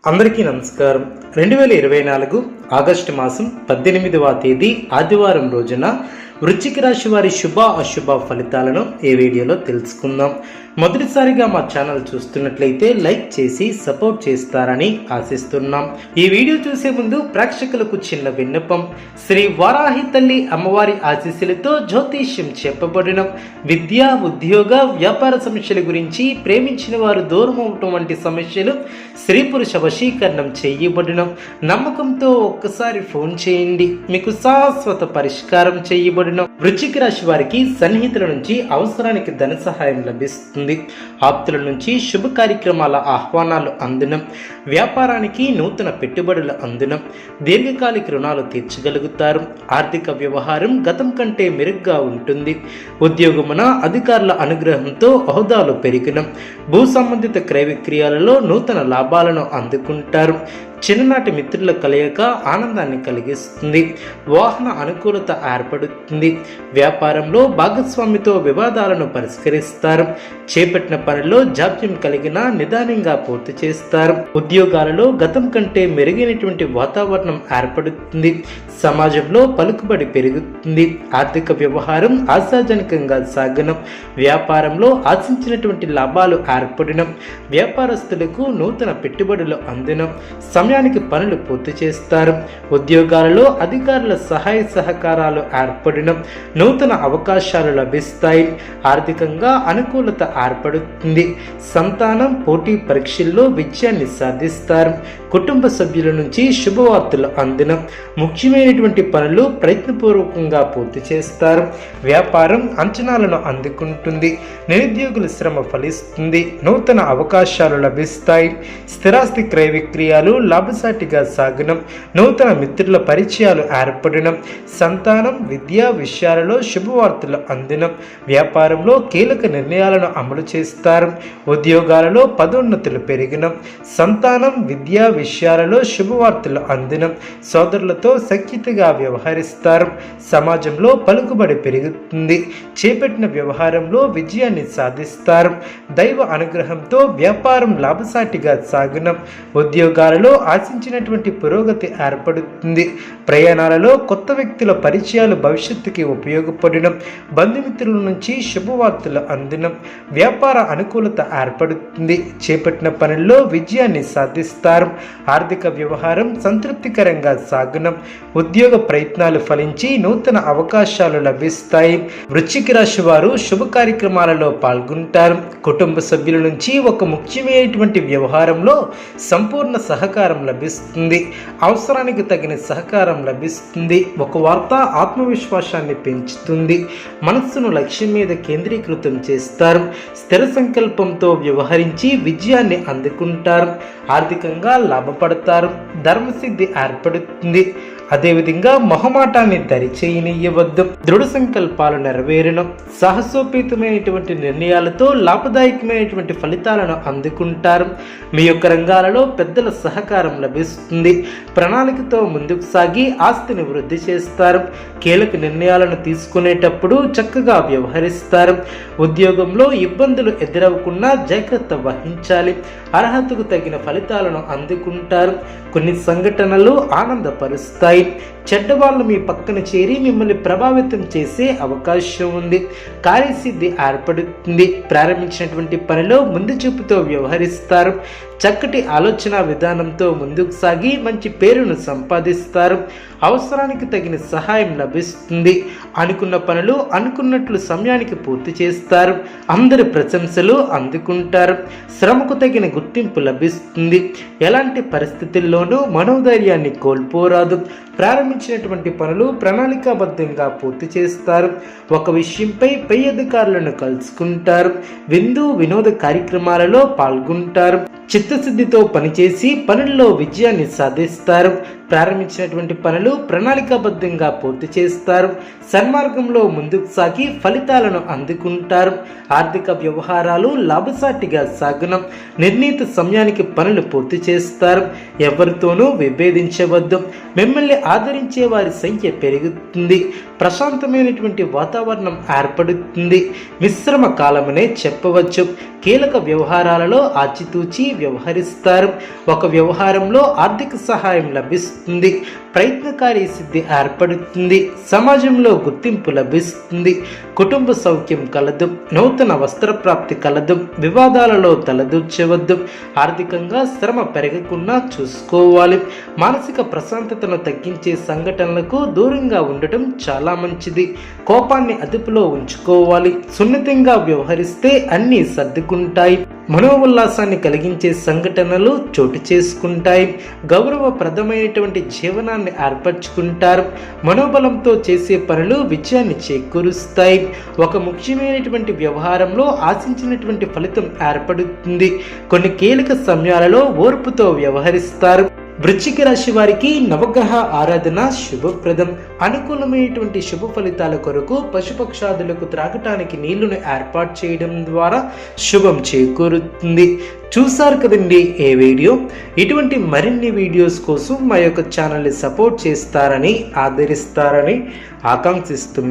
అందరికీ నమస్కారం. 2024 ఆగస్టు మాసం 18వ తేదీ ఆదివారం రోజున వృశ్చిక రాశి వారి శుభ అశుభ ఫలితాలను ఈ వీడియోలో తెలుసుకుందాం. మొదటిసారిగా మా ఛానల్ చూస్తున్నట్లయితే లైక్ చేసి సపోర్ట్ చేస్తారని ఆశిస్తున్నాం. ఈ వీడియో చూసే ముందు ప్రేక్షకులకు చిన్న విన్నపం. శ్రీ వారాహి తల్లి అమ్మవారి ఆశీస్సులతో జ్యోతిష్యం చెప్పబడిన విద్య, ఉద్యోగ, వ్యాపార సమస్యల గురించి, ప్రేమించిన వారు దూరం అవటం వంటి సమస్యలు స్త్రీ పురుష వశీకరణం చేయబడిన నమ్మకంతో ఒక్కసారి ఫోన్ చేయండి, మీకు శాశ్వత పరిష్కారం చేయబడిన. వృశ్చిక రాశి వారికి సన్నిహితుల నుంచి అవసరానికి ధన సహాయం లభిస్తుంది. ఆప్తుల నుంచి శుభ కార్యక్రమాల ఆహ్వానాలు అందునం. వ్యాపారానికి నూతన పెట్టుబడుల అందునం. దీర్ఘకాలిక రుణాలు తీర్చగలుగుతారు. ఆర్థిక వ్యవహారం గతం కంటే మెరుగ్గా ఉంటుంది. ఉద్యోగమున అధికారుల అనుగ్రహంతో హోదాలు పెరిగిన. భూ సంబంధిత క్రయ విక్రయాలలో నూతన లాభాలను అందుకుంటారు. చిన్ననాటి మిత్రుల కలయిక ఆనందాన్ని కలిగిస్తుంది. వాహన అనుకూలత ఏర్పడుతుంది. వ్యాపారంలో భాగస్వామితో వివాదాలను పరిష్కరిస్తారు. చేపట్టిన పనిలో జాప్యం కలిగిన నిదానంగా పూర్తి చేస్తారు. ఉద్యోగాలలో గతం కంటే మెరుగైనటువంటి వాతావరణం ఏర్పడుతుంది. సమాజంలో పలుకుబడి పెరుగుతుంది. ఆర్థిక వ్యవహారం ఆశాజనకంగా సాగనం. వ్యాపారంలో ఆశించినటువంటి లాభాలు ఏర్పడినం. వ్యాపారస్తులకు నూతన పెట్టుబడులు అందినం. సమయానికి పనులు పూర్తి చేస్తారు. ఉద్యోగాలలో అధికారుల సహాయ సహకారాలు ఏర్పడిన. నూతన అవకాశాలు లభిస్తాయి. ఆర్థికంగా అనుకూలత ఏర్పడుతుంది. సంతానం పోటీ పరీక్షల్లో విజయాన్ని సాధిస్తారు. కుటుంబ సభ్యుల నుంచి శుభవార్తలు అందిన. ముఖ్యమైనటువంటి పనులు ప్రయత్నపూర్వకంగా పూర్తి చేస్తారు. వ్యాపారం అంచనాలను అందుకుంటుంది. నిరుద్యోగుల శ్రమ ఫలిస్తుంది. నూతన అవకాశాలు లభిస్తాయి. స్థిరాస్తి క్రయ విక్రయాలు లాభసాటిగా సాగనం. నూతన మిత్రుల పరిచయాలు ఏర్పడడం. సంతానం విద్యా విషయాలలో శుభవార్తలు అందినం. వ్యాపారంలో కీలక నిర్ణయాలను అమలు చేస్తారు. ఉద్యోగాలలో పదోన్నతులు పెరిగినం. సంతానం విద్యా విషయాలలో శుభవార్తలు అందినం. సోదరులతో సఖ్యతగా వ్యవహరిస్తారు. సమాజంలో పలుకుబడి పెరుగుతుంది. చేపట్టిన వ్యవహారంలో విజయాన్ని సాధిస్తారు. దైవ అనుగ్రహంతో వ్యాపారం లాభసాటిగా సాగనం. ఉద్యోగాలలో ఆశించినటువంటి పురోగతి ఏర్పడుతుంది. ప్రయాణాలలో కొత్త వ్యక్తుల పరిచయాలు భవిష్యత్తుకి ఉపయోగపడడం. బంధుమిత్రుల నుంచి శుభవార్తలు అందినం. వ్యాపార అనుకూలత ఏర్పడుతుంది. చేపట్టిన పనుల్లో విజయాన్ని సాధిస్తారు. ఆర్థిక వ్యవహారం సంతృప్తికరంగా సాగనం. ఉద్యోగ ప్రయత్నాలు ఫలించి నూతన అవకాశాలు లభిస్తాయి. వృశ్చిక రాశి వారు శుభ కార్యక్రమాలలో పాల్గొంటారు. కుటుంబ సభ్యుల నుంచి ఒక ముఖ్యమైనటువంటి వ్యవహారంలో సంపూర్ణ సహకారం లభిస్తుంది. అవసరానికి తగిన సహకారం లభిస్తుంది. ఒక వార్త ఆత్మవిశ్వాసాన్ని పెంచుతుంది. మనస్సును లక్ష్యం మీద కేంద్రీకృతం చేస్తారు. స్థిర సంకల్పంతో వ్యవహరించి విజయాన్ని అందుకుంటారు. ఆర్థికంగా లాభపడతారు. ధర్మసిద్ధి ఏర్పడుతుంది. అదేవిధంగా మొహమాటాన్ని దరిచేయనీయవద్దు. దృఢ సంకల్పాలు నెరవేరడం. సాహసోపేతమైనటువంటి నిర్ణయాలతో లాభదాయకమైనటువంటి ఫలితాలను అందుకుంటారు. మీ యొక్క రంగాలలో పెద్దల సహకారం లభిస్తుంది. ప్రణాళికతో ముందుకు సాగి ఆస్తిని వృద్ధి చేస్తారు. కీలక నిర్ణయాలను తీసుకునేటప్పుడు చక్కగా వ్యవహరిస్తారు. ఉద్యోగంలో ఇబ్బందులు ఎదురవకుండా జాగ్రత్త వహించాలి. అర్హతకు తగిన ఫలితాలను అందుకుంటారు. కొన్ని సంఘటనలు ఆనందపరుస్తాయి. చెడ్డవాళ్ళు మీ పక్కన చేరి మిమ్మల్ని ప్రభావితం చేసే అవకాశం ఉంది. కార్యసిద్ధి ఏర్పడుతుంది. ప్రారంభించినటువంటి పనిలో ముందు చూపుతో వ్యవహరిస్తారు. చక్కటి ఆలోచన విధానంతో ముందుకు సాగి మంచి పేరును సంపాదిస్తారు. అవసరానికి తగిన సహాయం లభిస్తుంది. అనుకున్న పనులు అనుకున్నట్లు సమయానికి పూర్తి చేస్తారు. అందరి ప్రశంసలు అందుకుంటారు. శ్రమకు తగిన గుర్తింపు లభిస్తుంది. ఎలాంటి పరిస్థితుల్లోనూ మనోధైర్యాన్ని కోల్పోరాదు. ప్రారంభించినటువంటి పనులు ప్రణాళికాబద్ధంగా పూర్తి చేస్తారు. ఒక విషయంపై పై అధికారులను కలుసుకుంటారు. విందు వినోద కార్యక్రమాలలో పాల్గొంటారు. చిత్తశుద్ధితో పనిచేసి పనుల్లో విజయాన్ని సాధిస్తారు. ప్రారంభించినటువంటి పనులు ప్రణాళికాబద్ధంగా పూర్తి చేస్తారు. సన్మార్గంలో ముందుకు సాగి ఫలితాలను అందుకుంటారు. ఆర్థిక వ్యవహారాలు లాభసాటిగా సాగును. నిర్ణీత సమయానికి పనులు పూర్తి చేస్తారు. ఎవరితోనూ విభేదించవద్దు. మిమ్మల్ని ఆదరించే వారి సంఖ్య పెరుగుతుంది. ప్రశాంతమైనటువంటి వాతావరణం ఏర్పడుతుంది. మిశ్రమ కాలమనే చెప్పవచ్చు. కీలక వ్యవహారాలలో ఆచితూచి వ్యవహరిస్తారు. ఒక వ్యవహారంలో ఆర్థిక సహాయం లభిస్తుంది. ప్రయత్నకారి సిద్ధి ఏర్పడుతుంది. సమాజంలో గుర్తింపు లభిస్తుంది. కుటుంబ సౌఖ్యం కలదు. నూతన వస్త్ర ప్రాప్తి కలదు. వివాదాలలో తలదూర్చవద్దు. ఆర్థికంగా శ్రమ పెరగకుండా చూసుకోవాలి. మానసిక ప్రశాంతతను తగ్గించే సంఘటనలకు దూరంగా ఉండటం చాలా మంచిది. కోపాన్ని అదుపులో ఉంచుకోవాలి. సున్నితంగా వ్యవహరిస్తే అన్నీ సర్దుకుంటాయి. మనోల్లాసాన్ని కలిగించే సంఘటనలు చోటు చేసుకుంటాయి. గౌరవప్రదమైనటువంటి జీవనాన్ని ఏర్పరచుకుంటారు. మనోబలంతో చేసే పనులు విజయాన్ని చేకూరుస్తాయి. ఒక ముఖ్యమైనటువంటి వ్యవహారంలో ఆశించినటువంటి ఫలితం ఏర్పడుతుంది. కొన్ని కీలక సమయాలలో ఓర్పుతో వ్యవహరిస్తారు. వృశ్చిక రాశి వారికి నవగ్రహ ఆరాధన శుభప్రదం. అనుకూలమైనటువంటి శుభ ఫలితాల కొరకు పశుపక్షాదులకు త్రాగటానికి నీళ్లను ఏర్పాటు చేయడం ద్వారా శుభం చేకూరుతుంది. చూసారు కదండి ఏ వీడియో. ఇటువంటి మరిన్ని వీడియోస్ కోసం మా యొక్క ఛానల్ని సపోర్ట్ చేస్తారని ఆదరిస్తారని ఆకాంక్షిస్తున్నాను.